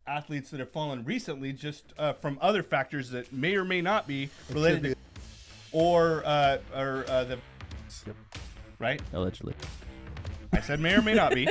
athletes that have fallen recently, just from other factors that may or may not be related to, or the, Yep. right? Allegedly. I said may or may not be.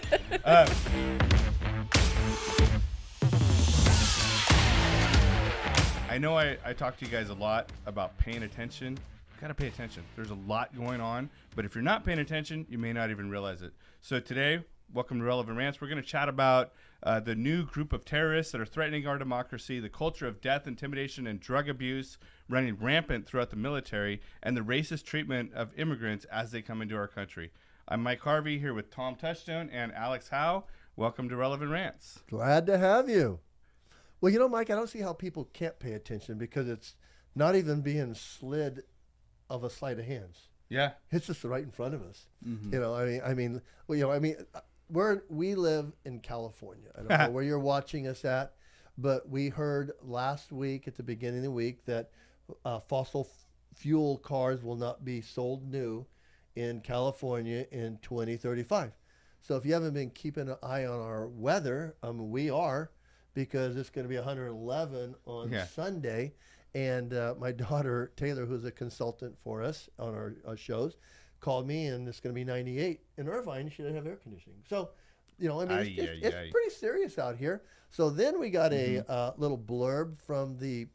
I know I talk to you guys a lot about paying attention. You got to pay attention. There's a lot going on, but if you're not paying attention, you may not even realize it. So today, welcome to Relevant Rants. We're going to chat about the new group of terrorists that are threatening our democracy, the culture of death, intimidation, and drug abuse running rampant throughout the military, and the racist treatment of immigrants as they come into our country. I'm Mike Harvey here with Tom Touchstone and Alex Howe. Welcome to Relevant Rants. Glad to have you. Well, you know, Mike, I don't see how people can't pay attention because it's not even being slid of a sleight of hands. Yeah. It's just right in front of us. Mm-hmm. You know, we live in California. I don't know where you're watching us at, but we heard last week at the beginning of the week that fossil fuel cars will not be sold new in California in 2035. So if you haven't been keeping an eye on our weather, we are, because it's going to be 111 on Sunday. And my daughter, Taylor, who's a consultant for us on our shows, called me, and it's going to be 98 in Irvine. She doesn't have air conditioning. So, you know, I mean, it's pretty serious out here. So then we got a little blurb from the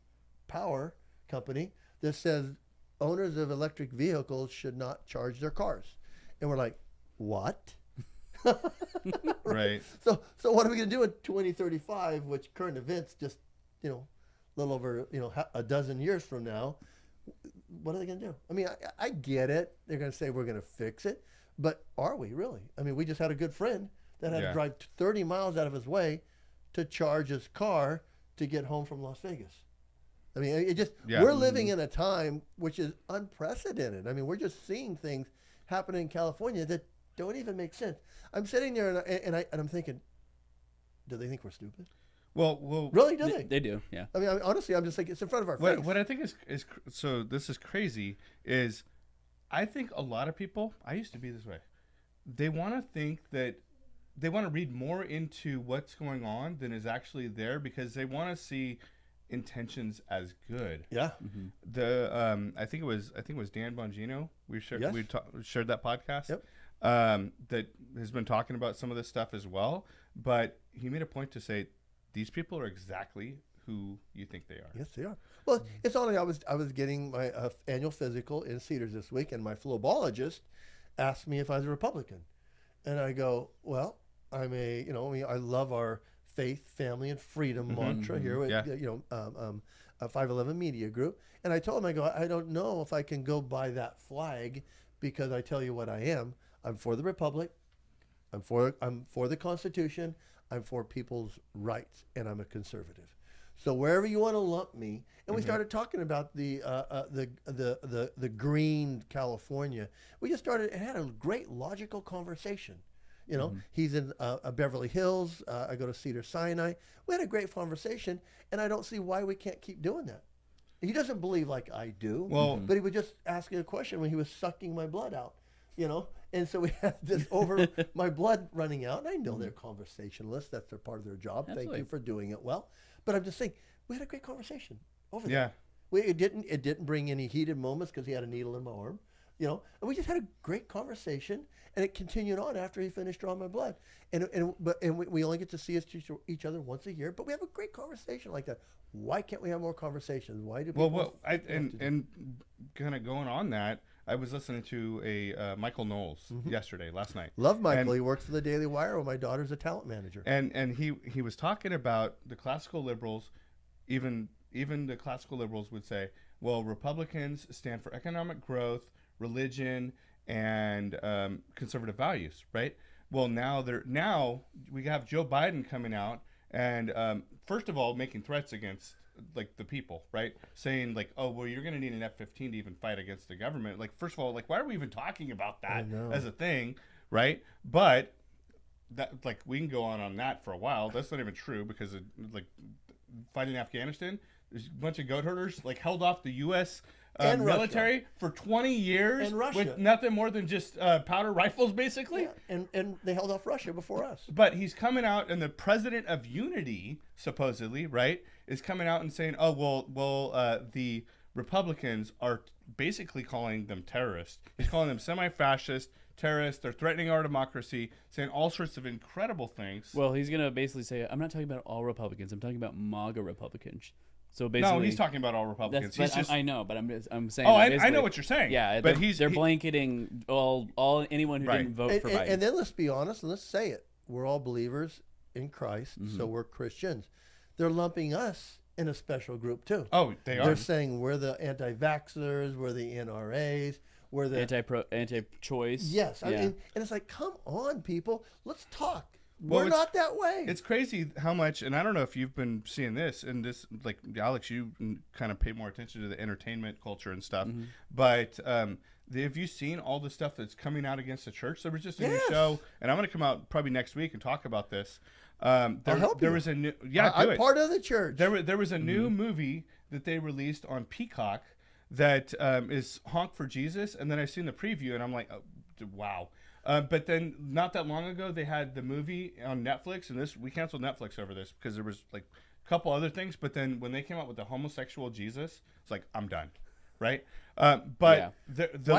power company that says owners of electric vehicles should not charge their cars. And we're like, what? Right. So what are we going to do in 2035, which current events just, you know, a little over, you know, a dozen years from now, what are they going to do? I mean, I get it. They're going to say we're going to fix it. But are we really? I mean, we just had a good friend that had to drive 30 miles out of his way to charge his car to get home from Las Vegas. I mean, it just, we're living in a time which is unprecedented. I mean, we're just seeing things happen in California that don't even make sense. I'm sitting there and I'm thinking, do they think we're stupid? Well, really, do they? They do, yeah. I mean, honestly, I'm just thinking it's in front of our face. What I think is so this is crazy is I think a lot of people, I used to be this way, they want to think that they want to read more into what's going on than is actually there because they want to see intentions as good. Yeah. Mm-hmm. The I think it was Dan Bongino. We shared that podcast. Yep. That has been talking about some of this stuff as well. But he made a point to say these people are exactly who you think they are. Yes, they are. Well, it's only I was getting my annual physical in Cedars this week, and my phlebologist asked me if I was a Republican, and I go, well, I love our faith, family, and freedom mantra here with a 511 Media Group, and I told him, I go, I don't know if I can go by that flag because I tell you what I am. I'm for the Republic. I'm for the Constitution. I'm for people's rights, and I'm a conservative. So wherever you want to lump me, and we started talking about the green California. We just started and had a great logical conversation. You know, he's in Beverly Hills. I go to Cedar Sinai. We had a great conversation, and I don't see why we can't keep doing that. He doesn't believe like I do, but he would just ask me a question when he was sucking my blood out. You know, and so we had this over my blood running out. And I know they're conversationalists. That's their part of their job. Absolutely. Thank you for doing it well. But I'm just saying, we had a great conversation over there. Yeah. It didn't bring any heated moments because he had a needle in my arm. You know, and we just had a great conversation, and it continued on after he finished drawing my blood. And we only get to see each other once a year, but we have a great conversation like that. Why can't we have more conversations? Why do people? And kind of going on that, I was listening to a Michael Knowles last night. Love Michael. He works for the Daily Wire, where my daughter's a talent manager. And he was talking about the classical liberals. Even the classical liberals would say, well, Republicans stand for economic growth, religion, and conservative values, right? Well, now we have Joe Biden coming out and first of all making threats against like the people, right? Saying like, oh, well, you're going to need an F-15 to even fight against the government. Like, first of all, like, why are we even talking about that as a thing, right? But that, like, we can go on that for a while. That's not even true because like fighting Afghanistan, there's a bunch of goat herders like held off the U.S. And military for 20 years And Russia. with nothing more than just powder rifles, basically. Yeah, and they held off Russia before us. But he's coming out, and the president of Unity, supposedly, right, is coming out and saying, "Oh, well, the Republicans are basically calling them terrorists. He's calling them semi-fascist terrorists. They're threatening our democracy, saying all sorts of incredible things." Well, he's gonna basically say, "I'm not talking about all Republicans. I'm talking about MAGA Republicans." So basically, No, he's talking about all Republicans. He's just, I know, but I'm saying. oh, that I know what you're saying. Yeah, but they're blanketing all anyone who Right. didn't vote for Biden. And then let's be honest and let's say it. We're all believers in Christ, so we're Christians. They're lumping us in a special group too. Oh, they are. They're saying we're the anti-vaxxers, we're the NRAs, we're the anti-choice. Yes, Yeah. I mean, and it's like, come on, people, let's talk. Well, We're not that way. It's crazy how much, and I don't know if you've been seeing this, and this, like, Alex, you kind of pay more attention to the entertainment culture and stuff, but have you seen all the stuff that's coming out against the church? There was just a new show, and I'm going to come out probably next week and talk about this. I'll help there you. was a new, I'm part of the church. There was a new movie that they released on Peacock that is Honk for Jesus, and then I seen the preview, and I'm like, oh, wow. But then not that long ago, they had the movie on Netflix, and we canceled Netflix over this because there was like a couple other things. But then when they came out with the homosexual Jesus, it's like, I'm done, right? But why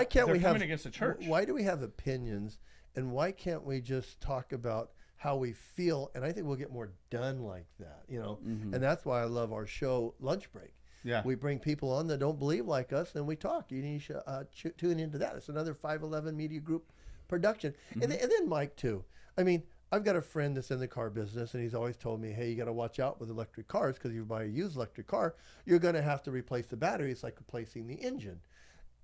can't they're we coming have against the church? Why do we have opinions, and why can't we just talk about how we feel? And I think we'll get more done like that, you know. And that's why I love our show, Lunch Break. Yeah, we bring people on that don't believe like us, and we talk. You need to tune into that. It's another 511 Media Group production. And then Mike too. I mean, I've got a friend that's in the car business, and he's always told me, hey, you got to watch out with electric cars, because if you buy a used electric car, you're going to have to replace the battery. It's like replacing the engine,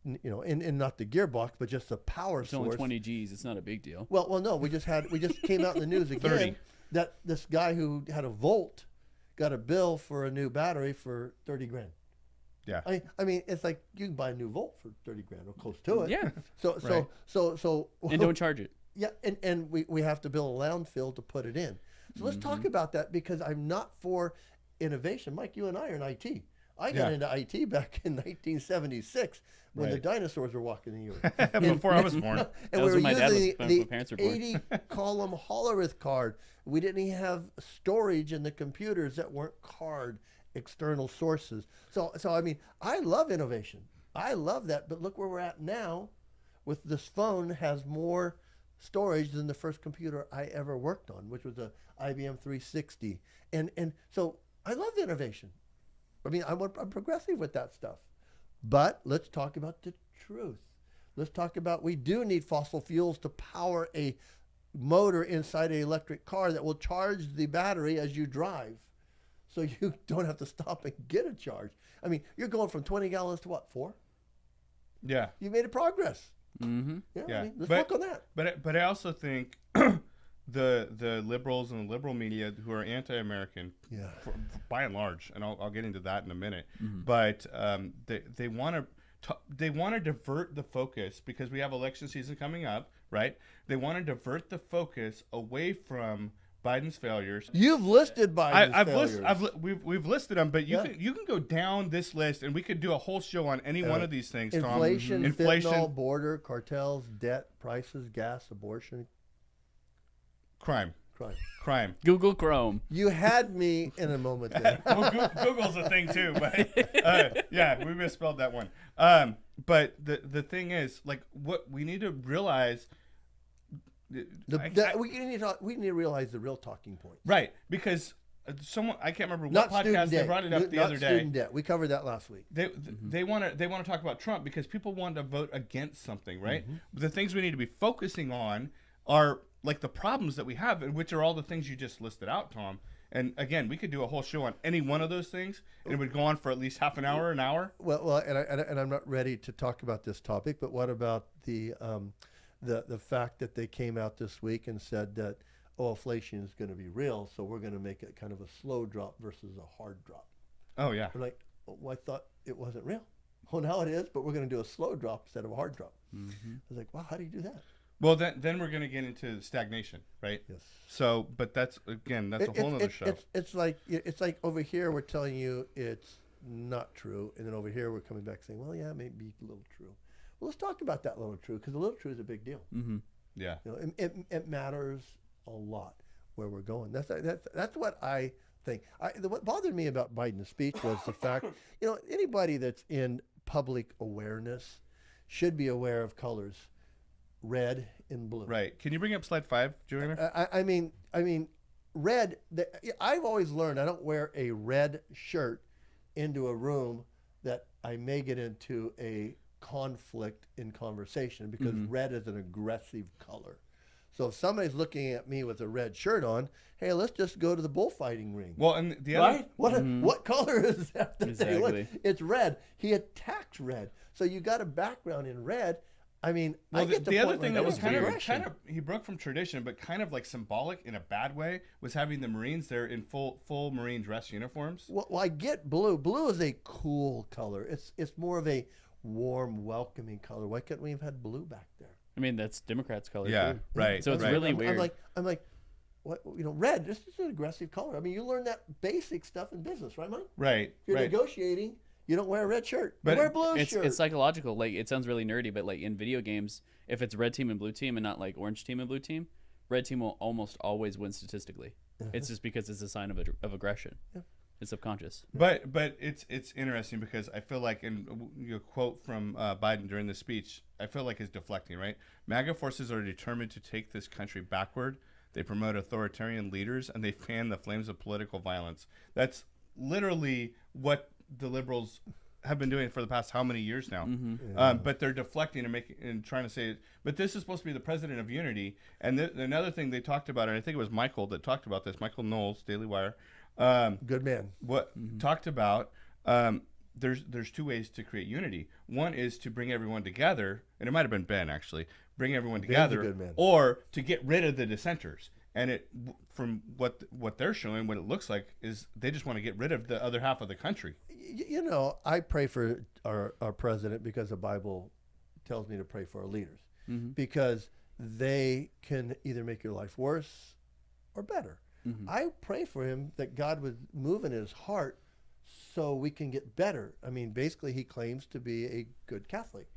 you know, and not the gearbox, but just the power It's source. only 20 G's. It's not a big deal. Well, no, we just came out in the news again 30. that this guy who had a Volt got a bill for a new battery for 30 grand. yeah. I mean, it's like you can buy a new Volt for 30 grand or close to it. Yeah. So And don't charge it. yeah, and we have to build a landfill to put it in. So let's talk about that, because I'm not for innovation. Mike, you and I are in IT. I got into IT back in 1976 when the dinosaurs were walking the earth. Before I was born. And That we was were when my dad was using when the my parents were born. 80-column Hollerith card. We didn't even have storage in the computers that weren't card external sources. So I mean, I love innovation. I love that. But look where we're at now. With this phone has more storage than the first computer I ever worked on, which was a IBM 360. And so I love innovation. I mean, I'm progressive with that stuff. But let's talk about the truth. Let's talk about, we do need fossil fuels to power a motor inside an electric car that will charge the battery as you drive, so you don't have to stop and get a charge. I mean, you're going from 20 gallons to what, 4? Yeah. You made a progress. Mm-hmm. Yeah, Yeah. I mean, let's work on that. But I also think the liberals and the liberal media who are anti-American, Yeah. by and large, and I'll get into that in a minute, but they want to divert the focus, because we have election season coming up, right? They want to divert the focus away from Biden's failures. You've listed Biden's failures. We've listed them, but you Yeah. can go down this list, and we could do a whole show on any one of these things. Tom. Inflation, fentanyl, border, cartels, debt, prices, gas, abortion, crime. Google Chrome. You had me in a moment there. Well, Google's a thing too, but yeah, we misspelled that one. But the thing is, like, what we need to realize. We need to realize the real talking points. Right, because someone, I can't remember what Not podcast, student they debt. brought it up the Not other day. student debt. We covered that last week. They want to talk about Trump because people want to vote against something, right? But the things we need to be focusing on are like the problems that we have, and which are all the things you just listed out, Tom. And again, we could do a whole show on any one of those things, and it would go on for at least half an hour, an hour. Well, and I'm not ready to talk about this topic, but what about the fact that they came out this week and said that, inflation is going to be real, so we're going to make it kind of a slow drop versus a hard drop. Oh yeah. We're like, I thought it wasn't real. Oh, now it is, but we're going to do a slow drop instead of a hard drop. I was like, wow, how do you do that? Well, then we're going to get into stagnation, right? Yes. So, but that's a whole other show. It's like over here we're telling you it's not true. And then over here, we're coming back saying, well, yeah, maybe a little true. Well, let's talk about that little true, because the little true is a big deal. Mm-hmm. Yeah. You know, it matters a lot where we're going. That's what I think. What bothered me about Biden's speech was the fact, you know, anybody that's in public awareness should be aware of colors, red and blue. Right. Can you bring up slide 5, Joanna? I mean, red. I've always learned I don't wear a red shirt into a room that I may get into a conflict in conversation, because red is an aggressive color. So if somebody's looking at me with a red shirt on, hey, let's just go to the bullfighting ring. Well, and the other, Right? What color is that? Exactly. It's red. He attacks red. So you got a background in red. I mean, well, I get the other thing that was kind kind of he broke from tradition, but kind of like symbolic in a bad way, was having the Marines there in full Marine dress uniforms. Well, I get blue. Blue is a cool color. It's more of a warm, welcoming color. Why couldn't we have had blue back there? I mean, that's Democrats' color. Yeah, too. right. So it's right. really weird. I'm like, what? You know, red. This is an aggressive color. I mean, you learn that basic stuff in business, right, Mike? Right. If you're right. negotiating, you don't wear a red shirt. But you wear a blue It's shirt. psychological. Like, it sounds really nerdy, but like in video games, if it's red team and blue team and not like orange team and blue team, red team will almost always win statistically. It's just because it's a sign of aggression. Yeah. It's subconscious. But it's interesting, because I feel like, in your quote from Biden during the speech, I feel like is deflecting, right? MAGA forces are determined to take this country backward. They promote authoritarian leaders, and they fan the flames of political violence. That's literally what the liberals have been doing for the past how many years now. But they're deflecting and trying to say, but this is supposed to be the president of unity. And another thing they talked about, and I think it was Michael that talked about this, Michael Knowles, Daily Wire. Good man. Talked about there's two ways to create unity. One is to bring everyone together, and it might have been Ben actually, bring everyone together, good man. or to get rid of the dissenters. And it, from what they're showing, what it looks like is they just want to get rid of the other half of the country. You know, I pray for our president, because the Bible tells me to pray for our leaders, because they can either make your life worse or better. I pray for him that God would move in his heart so we can get better. I mean, basically, he claims to be a good Catholic,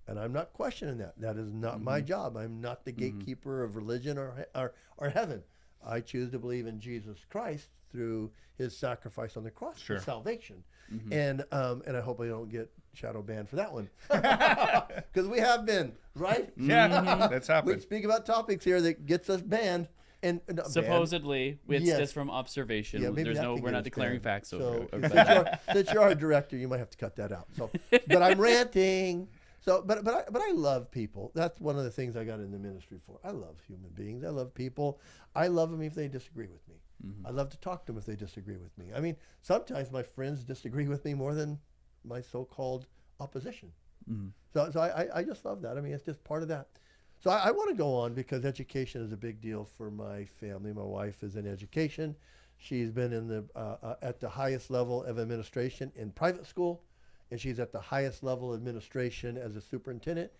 and I'm not questioning that. That is not my job. I'm not the gatekeeper of religion or heaven. I choose to believe in Jesus Christ through his sacrifice on the cross for salvation. And I hope I don't get shadow banned for that one, because we have been, right? Yeah, that's happened. We speak about topics here that gets us banned. And Supposedly, it's just from observation. Yeah, maybe We're not declaring facts over. Since you're our director, you might have to cut that out. So, but I'm ranting. So, but I love people. That's one of the things I got in the ministry for. I love human beings. I love people. I love them if they disagree with me. I love to talk to them if they disagree with me. I mean, sometimes my friends disagree with me more than my so-called opposition. So I just love that. I mean, it's just part of that. So I want to go on, because education is a big deal for my family. My wife is in education. She's been in the at the highest level of administration in private school, and she's at the highest level of administration as a superintendent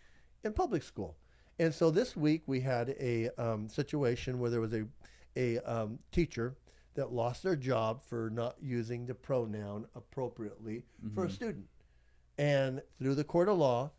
in public school. And so this week we had a situation where there was a teacher that lost their job for not using the pronoun appropriately for a student. And through the court of law,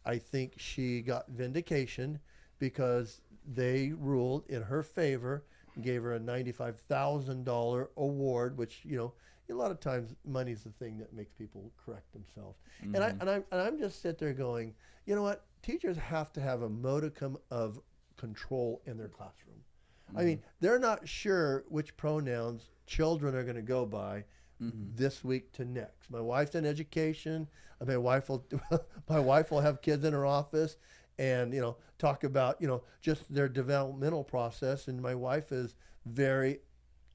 I think she got vindication, because they ruled in her favor and gave her a $95,000 award, which, you know, a lot of times money's the thing that makes people correct themselves. And I'm just sit there going, you know what? Teachers have to have a modicum of control in their classroom. I mean, they're not sure which pronouns children are going to go by this week to next. My wife's in education. My wife will have kids in her office, and, you know, talk about, you know, just their developmental process. And my wife is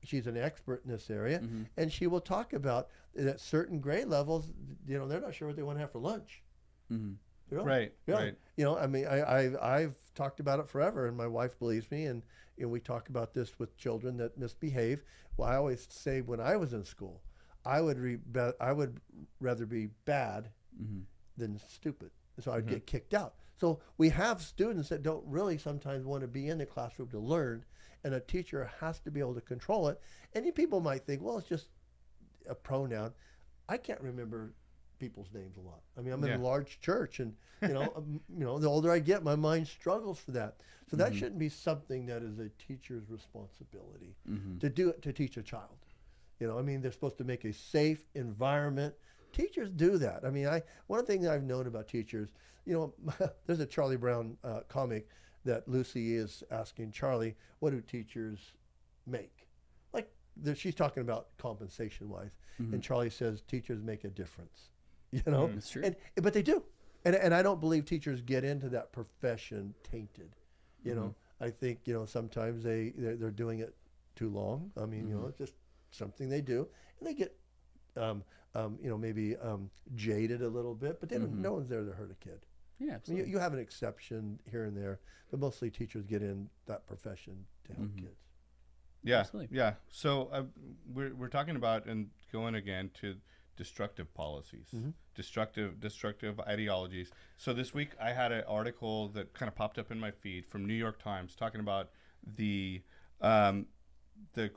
she's an expert in this area, and she will talk about at certain grade levels, you know, they're not sure what they want to have for lunch. Right. You know, I mean, I've talked about it forever, and my wife believes me, and we talk about this with children that misbehave. Well, I always say, when I was in school, I would rather be bad than stupid. So I'd get kicked out. So we have students that don't really sometimes want to be in the classroom to learn, and a teacher has to be able to control it. And people might think, well, it's just a pronoun. I can't remember people's names a lot. I mean, I'm in a large church, and the older I get, my mind struggles for that. So that shouldn't be something that is a teacher's responsibility to teach a child. I mean, they're supposed to make a safe environment. Teachers do that. I mean, one of the things I've known about teachers, there's a Charlie Brown comic that Lucy is asking Charlie, what do teachers make? Like, she's talking about compensation-wise, and Charlie says teachers make a difference. That's true. But they do, and I don't believe teachers get into that profession tainted. I think sometimes they're doing it too long. I mean, it's just something they do, and they get maybe jaded a little bit, but they don't. No one's there to hurt a kid. Yeah, absolutely. I mean, you have an exception here and there, but mostly teachers get in that profession to help kids. Yeah, Absolutely. yeah. So we're talking about, and going again to destructive policies, destructive ideologies. So this week I had an article that kind of popped up in my feed from New York Times talking about the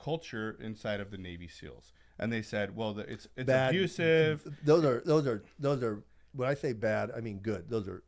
culture inside of the Navy SEALs, and they said, well, it's Bad. abusive. Those are. When I say bad, I mean good. Those are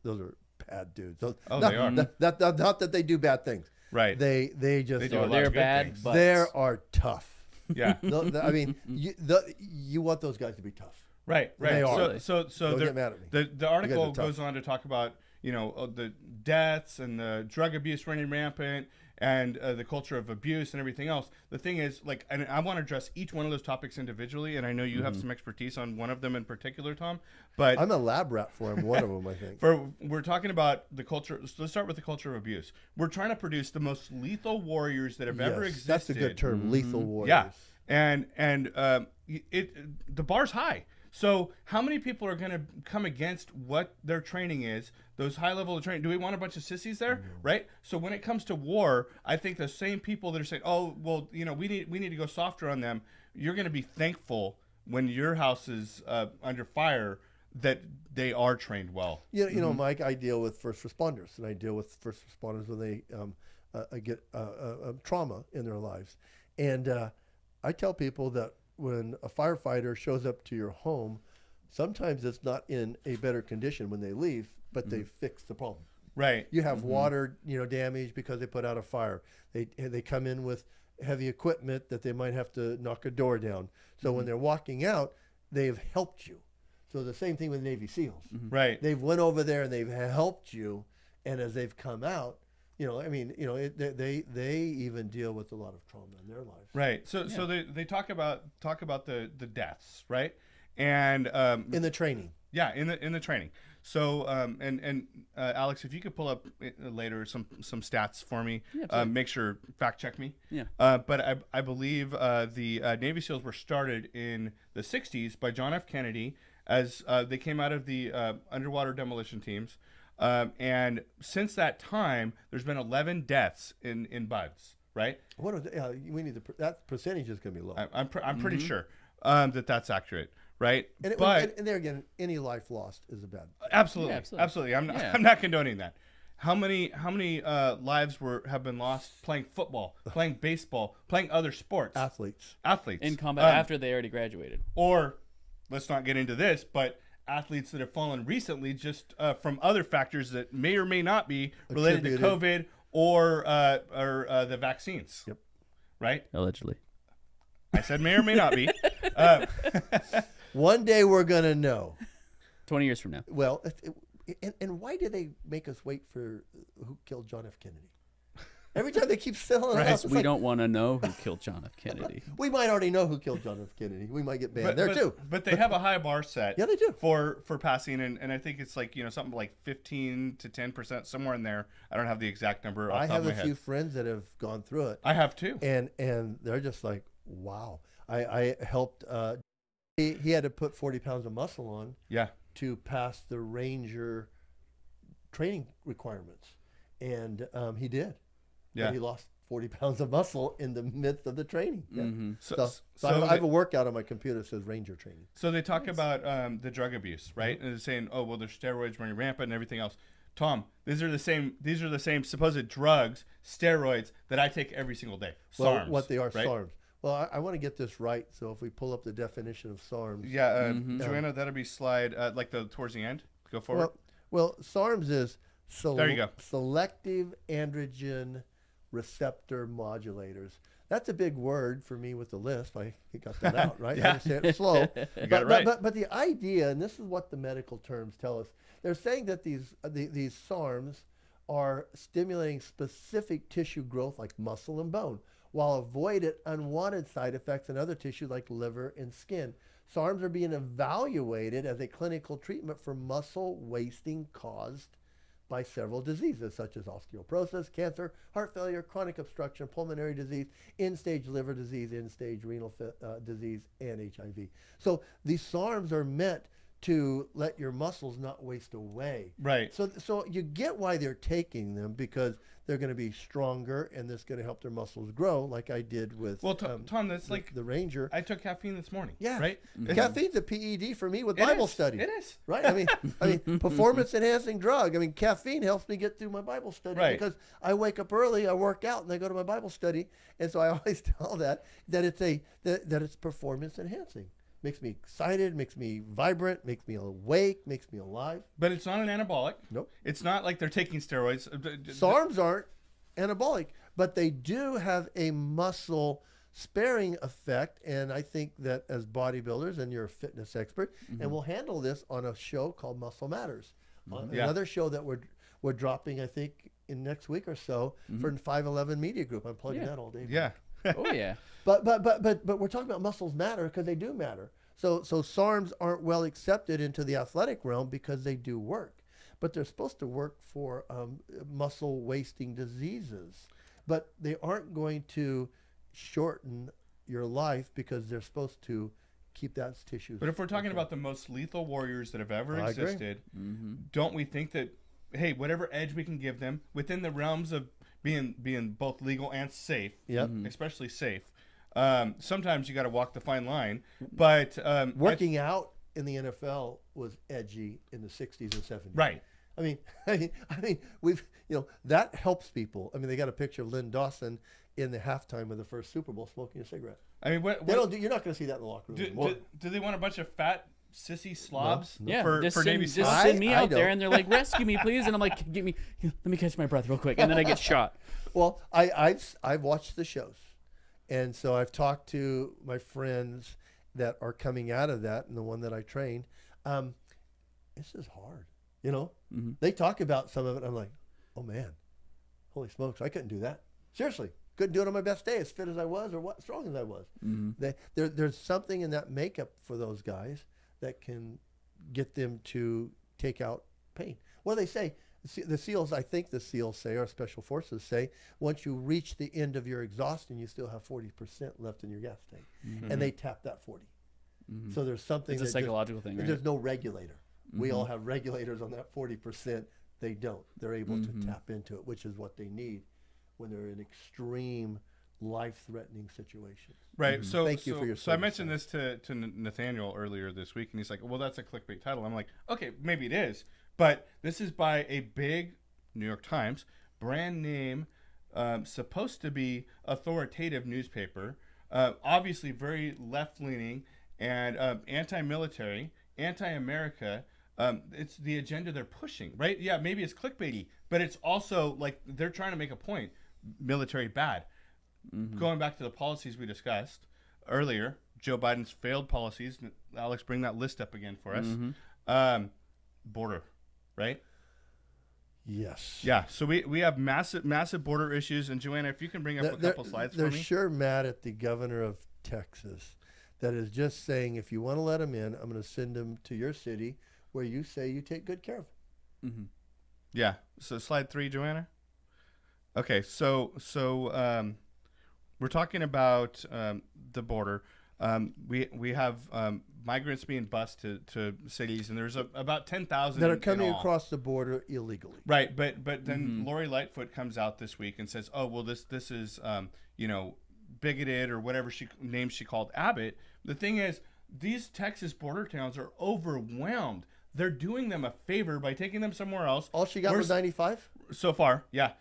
bad dudes. They are. Not that they do bad things. Right. They just do a lot of they're good bad, things. but they are tough. Yeah. I mean, you want those guys to be tough. Right. They are. So Don't get mad at me. the article are tough. goes on to talk about the deaths and the drug abuse running rampant, and the culture of abuse and everything else. The thing is, and I want to address each one of those topics individually, and I know you have some expertise on one of them in particular, Tom. But I'm a lab rat for him. One of them, I think. We're talking about the culture. So let's start with the culture of abuse. We're trying to produce the most lethal warriors that have ever existed. That's a good term, lethal warriors. Yeah, and the bar's high. So how many people are going to come against what their training is, those high level of training? Do we want a bunch of sissies there, right? So when it comes to war, I think the same people that are saying, oh, well, we need to go softer on them, you're going to be thankful when your house is under fire that they are trained well. Mike, I deal with first responders, and I deal with first responders when they get trauma in their lives. And I tell people that when a firefighter shows up to your home, sometimes it's not in a better condition when they leave, but they fix the problem. Right. You have water, damage because they put out a fire. They come in with heavy equipment that they might have to knock a door down. So when they're walking out, they've helped you. So the same thing with Navy SEALs. Right. They've went over there and they've helped you, and as they've come out, they even deal with a lot of trauma in their lives. Right. So they talk about the deaths, right? And In the training. Yeah, in the training. So Alex, if you could pull up later some stats for me, make sure fact check me. Yeah. But I believe the Navy SEALs were started in the 60s by John F. Kennedy as they came out of the underwater demolition teams. And since that time, there's been 11 deaths in BUDS, right? We need that percentage is going to be low. I'm pretty sure that's accurate, right? And there again, any life lost is a bad. Absolutely, Yeah, absolutely. I'm not condoning that. How many lives have been lost playing football, playing baseball, playing other sports? Athletes in combat after they already graduated. Or let's not get into this, but athletes that have fallen recently just from other factors that may or may not be related to COVID or the vaccines. Yep. Right? Allegedly. I said may or may not be. One day we're going to know. 20 years from now. Well, and why do they make us wait for who killed John F. Kennedy? Every time they keep selling it out, We don't want to know who killed John F. Kennedy. We might already know who killed John F. Kennedy. We might get banned too. But they have a high bar set. Yeah, they do. For passing, and I think it's like something like 15 to 10%, somewhere in there. I don't have the exact number off the top of my head. I have a few friends that have gone through it. I have too. And they're just like, wow. I helped. He had to put 40 pounds of muscle on. Yeah. To pass the Ranger training requirements, and he did. Yeah. But he lost 40 pounds of muscle in the midst of the training. Yeah. So I have a workout on my computer that says Ranger training. So they talk about the drug abuse, right? And they're saying, oh, well, there's steroids running rampant and everything else. Tom, these are the same supposed drugs, steroids that I take every single day. SARMs. Well, what they are, right? SARMs. Well, I want to get this right. So if we pull up the definition of SARMs. Yeah, Joanna, that'll be slide like towards the end. Go forward. Well, SARMs is there you go. Selective androgen receptor modulators. That's a big word for me with the lisp. I got that out, right? Yeah. I say it slow. You got it right. But the idea, and this is what the medical terms tell us, they're saying that these SARMs are stimulating specific tissue growth like muscle and bone, while avoiding unwanted side effects in other tissue like liver and skin. SARMs are being evaluated as a clinical treatment for muscle wasting caused by several diseases such as osteoporosis, cancer, heart failure, chronic obstruction, pulmonary disease, end-stage liver disease, end-stage renal disease, and HIV. So these SARMs are meant to let your muscles not waste away. Right. So you get why they're taking them, because they're going to be stronger and this is going to help their muscles grow, like I did with Tom, that's like the Ranger. I took caffeine this morning. Yeah. Right. Caffeine's a PED for me with Bible study. It is. Right. I mean, performance enhancing drug. I mean, caffeine helps me get through my Bible study because I wake up early, I work out, and I go to my Bible study, and so I always tell that it's performance enhancing. Makes me excited, makes me vibrant, makes me awake, makes me alive. But it's not an anabolic. Nope. It's not like they're taking steroids. SARMs aren't anabolic, but they do have a muscle sparing effect. And I think that as bodybuilders, and you're a fitness expert, and we'll handle this on a show called Muscle Matters. Another show that we're dropping, I think, in next week or so for 511 Media Group. I'm plugging that all day. Yeah. Oh yeah. But we're talking about muscles matter because they do matter. So SARMs aren't well accepted into the athletic realm because they do work, but they're supposed to work for muscle wasting diseases. But they aren't going to shorten your life because they're supposed to keep that tissue. But if we're talking about the most lethal warriors that have ever I agree. existed, don't we think that, hey, whatever edge we can give them within the realms of being both legal and safe, especially safe. Sometimes you got to walk the fine line, but working out in the NFL was edgy in the 60s and 70s. Right. I mean, we've that helps people. I mean, they got a picture of Lynn Dawson in the halftime of the first Super Bowl smoking a cigarette. I mean, you're not going to see that in the locker room. Do they want a bunch of fat sissy slobs for Navy just SEALs? send me out there, and they're like, "Rescue me, please!" And I'm like, let me catch my breath real quick," and then I get shot. Well, I've watched the shows, and so I've talked to my friends that are coming out of that, and the one that I trained. This is hard, They talk about some of it. I'm like, oh man, holy smokes, I couldn't do that. Seriously, couldn't do it on my best day, as fit as I was or what strong as I was. There's something in that makeup for those guys that can get them to take out pain. What do they say? The SEALs, I think the SEALs say, or Special Forces say, once you reach the end of your exhaustion, you still have 40% left in your gas tank. And they tap that 40. So there's something. It's a psychological thing, right? There's no regulator. We all have regulators on that 40%. They don't. They're able to tap into it, which is what they need when they're in extreme life-threatening situations. Right. So thank you for your service. So I mentioned this to Nathaniel earlier this week, and he's like, well, that's a clickbait title. I'm like, okay, maybe it is. But this is by a big New York Times brand name, supposed to be authoritative newspaper, obviously very left-leaning and anti-military, anti-America. It's the agenda they're pushing, right? Yeah, maybe it's clickbaity, but it's also like they're trying to make a point. Military bad. Going back to the policies we discussed earlier, Joe Biden's failed policies. Alex, bring that list up again for us. Border, right? Yes. Yeah. So we have massive border issues. And Joanna, if you can bring up a couple slides for me. They're sure mad at the governor of Texas that is just saying, if you want to let them in, I'm going to send them to your city where you say you take good care of them. Yeah. So slide 3, Joanna. Okay. So we're talking about the border. We have migrants being bused to cities, and there's about 10,000 that are coming across the border illegally. Right, but then Lori Lightfoot comes out this week and says, "Oh, well, this is bigoted," or whatever name she called Abbott. The thing is, these Texas border towns are overwhelmed. They're doing them a favor by taking them somewhere else. All she got was 95 so far. Yeah.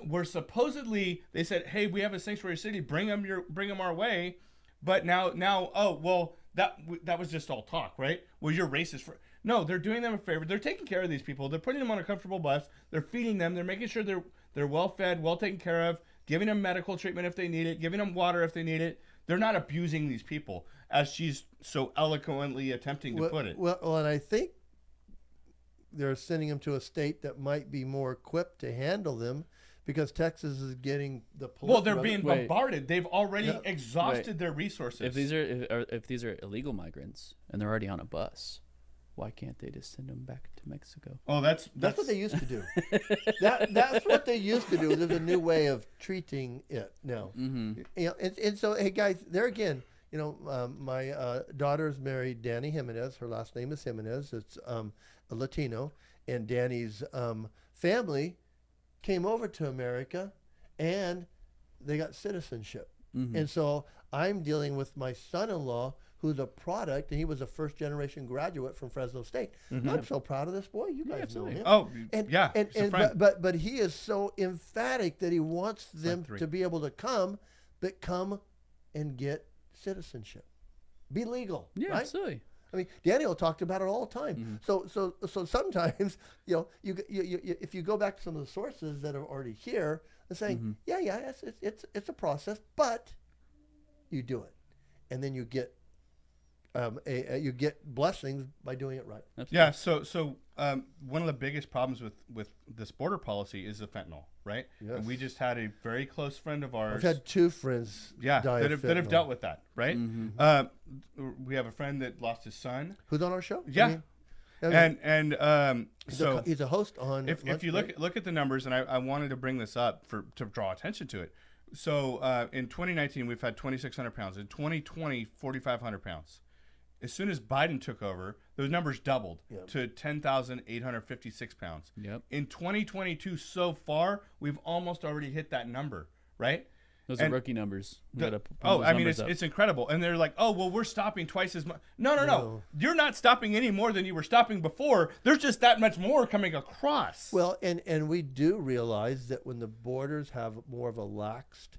We're supposedly, they said, hey, we have a sanctuary city, bring them our way, But now, oh well, that was just all talk, right? Well, you're racist for. No, they're doing them a favor. They're taking care of these people. They're putting them on a comfortable bus. They're feeding them. They're making sure they're well fed, well taken care of, giving them medical treatment if they need it, giving them water if they need it. They're not abusing these people, as she's so eloquently attempting to put it. Well, and I think they're sending them to a state that might be more equipped to handle them, because Texas is getting the police. Well, they're being bombarded. They've already exhausted their resources. If these are illegal migrants and they're already on a bus, why can't they just send them back to Mexico? Oh, that's what they used to do. That's what they used to do. There's a new way of treating it now. Mm-hmm. You know, and so, hey guys, there again, you know, my daughter's married Danny Jimenez. Her last name is Jimenez. It's a Latino, and Danny's family came over to America, and they got citizenship. Mm-hmm. And so I'm dealing with my son-in-law, who's a product, and he was a first-generation graduate from Fresno State. Mm-hmm. I'm so proud of this boy. You guys know him. Oh, And, yeah. but he is so emphatic that he wants them to be able to come and get citizenship, be legal. Yeah, right? absolutely. I mean, Daniel talked about it all the time. Mm-hmm. So sometimes, you know, you if you go back to some of the sources that are already here, they're saying, Mm-hmm. it's a process, but you do it, and then you get you get blessings by doing it right. Absolutely. Yeah. So one of the biggest problems with this border policy is the fentanyl, right? Yes. And we just had a very close friend of ours. I've had two friends die that of have fentanyl. dealt with that, right? Mm-hmm. We have a friend that lost his son. Who's on our show? Yeah. So he's a host on. If you look at the numbers, and I wanted to bring this up to draw attention to it. So in 2019, we've had 2,600 pounds. In 2020, 4,500 pounds. As soon as Biden took over, those numbers doubled to 10,856 pounds. Yep. In 2022, so far, we've almost already hit that number, right? Those are rookie numbers. It's incredible. And they're like, oh, well, we're stopping twice as much. No. You're not stopping any more than you were stopping before. There's just that much more coming across. Well, and we do realize that when the borders have more of a laxed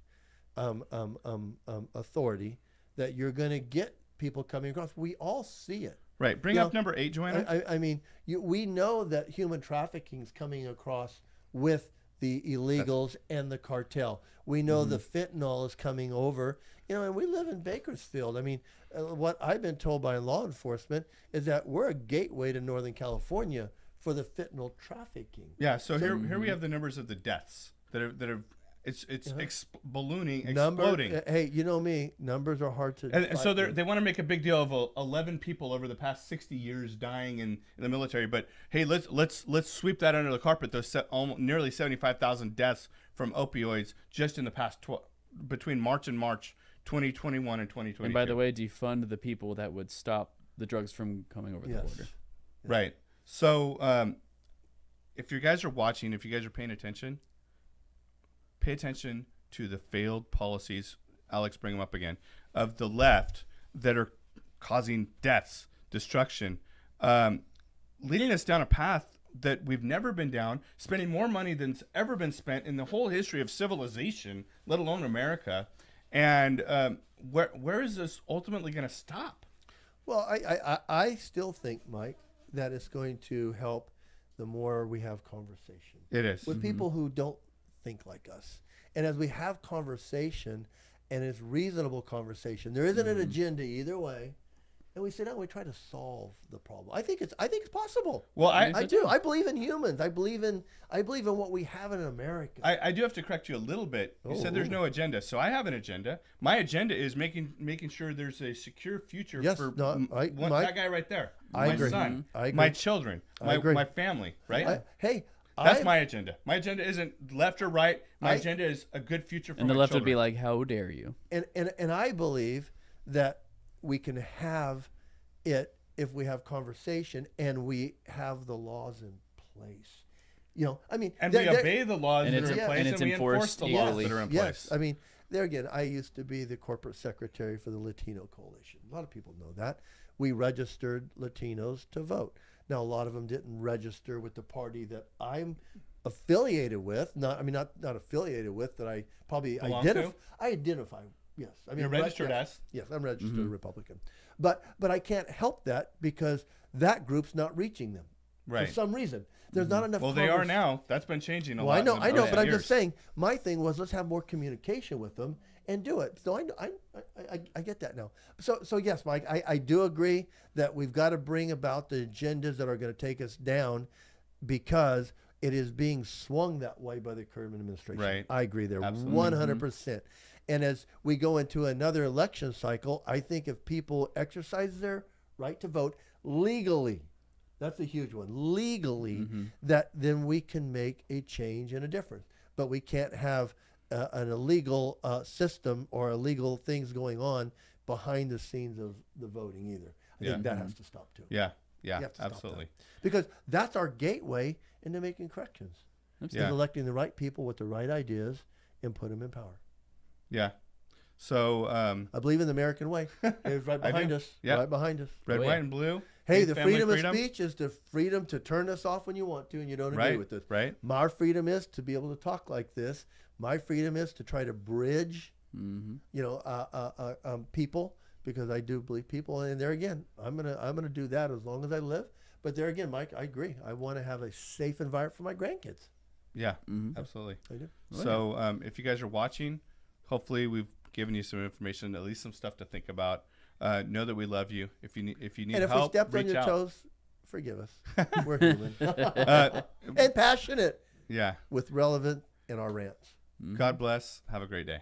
authority, that you're going to get people coming across. We all see it. Right. Bring up number 8, Joanna. I mean, we know that human trafficking is coming across with the illegals and the cartel. We know the fentanyl is coming over, you know, and we live in Bakersfield. I mean, what I've been told by law enforcement is that we're a gateway to Northern California for the fentanyl trafficking. Yeah. So here we have the numbers of the deaths that are ballooning, exploding. Hey, you know me, numbers are hard to. And so they want to make a big deal of 11 people over the past 60 years dying in the military. But hey, let's sweep that under the carpet. Those nearly 75,000 deaths from opioids just in the past between March 2021 and 2022. And by the way, defund the people that would stop the drugs from coming over the border. Right. So if you guys are watching, if you guys are paying attention, pay attention to the failed policies, Alex, bring them up again, of the left that are causing deaths, destruction, leading us down a path that we've never been down, spending more money than's ever been spent in the whole history of civilization, let alone America. And where is this ultimately going to stop? Well, I still think, Mike, that it's going to help the more we have conversation. It is. With people who don't think like us. And as we have conversation, and it's reasonable conversation, there isn't an agenda either way, and we sit down and we try to solve the problem. I think it's possible. Well, I do. I believe in humans. I believe in what we have in America. I do have to correct you a little bit. You said there's no agenda. So I have an agenda. My agenda is making sure there's a secure future for that guy right there. My agree. son, I agree. my children, my family, right? That's my agenda. My agenda isn't left or right. My agenda is a good future for my children. And the left would be like, how dare you? And I believe that we can have it if we have conversation and we have the laws in place. You know, I mean, and we obey the laws that are in place, and we enforce the laws that are in place. Yes, I mean, there again, I used to be the corporate secretary for the Latino Coalition. A lot of people know that. We registered Latinos to vote. Now, a lot of them didn't register with the party that I'm affiliated with. Not affiliated with, that I probably identify Yes, I mean You're registered as. Yes, I'm registered Republican, but I can't help that because that group's not reaching them Right. for some reason. There's not enough. Well, they are now. That's been changing a Well, lot. I know, but I'm years. just saying. My thing was let's have more communication with them and do it. So I get that now. So yes, Mike, I do agree that we've got to bring about the agendas that are going to take us down because it is being swung that way by the current administration. Right. I agree there, Absolutely. 100%. And as we go into another election cycle, I think if people exercise their right to vote legally, that's a huge one, legally, that then we can make a change and a difference. But we can't have an illegal system or illegal things going on behind the scenes of the voting either. I think that has to stop too. Yeah. You Yeah. have to stop Absolutely. that. Because that's our gateway into making corrections. Is electing the right people with the right ideas and put them in power. Yeah. So I believe in the American way. It's right behind us. Yeah. Right behind us. red, white, and blue. Hey, Faith, the family, freedom of speech is the freedom to turn us off when you want to and you don't agree with us. Right. My freedom is to be able to talk like this. My freedom is to try to bridge, people, because I do believe people. And there again, I'm gonna do that as long as I live. But there again, Mike, I agree. I want to have a safe environment for my grandkids. Yeah. Absolutely. I do. So if you guys are watching, hopefully we've given you some information, at least some stuff to think about. Know that we love you. If you need And if help, we stepped on reach your out. toes, forgive us. We're human. And passionate Yeah. with relevant in our rants. God bless. Have a great day.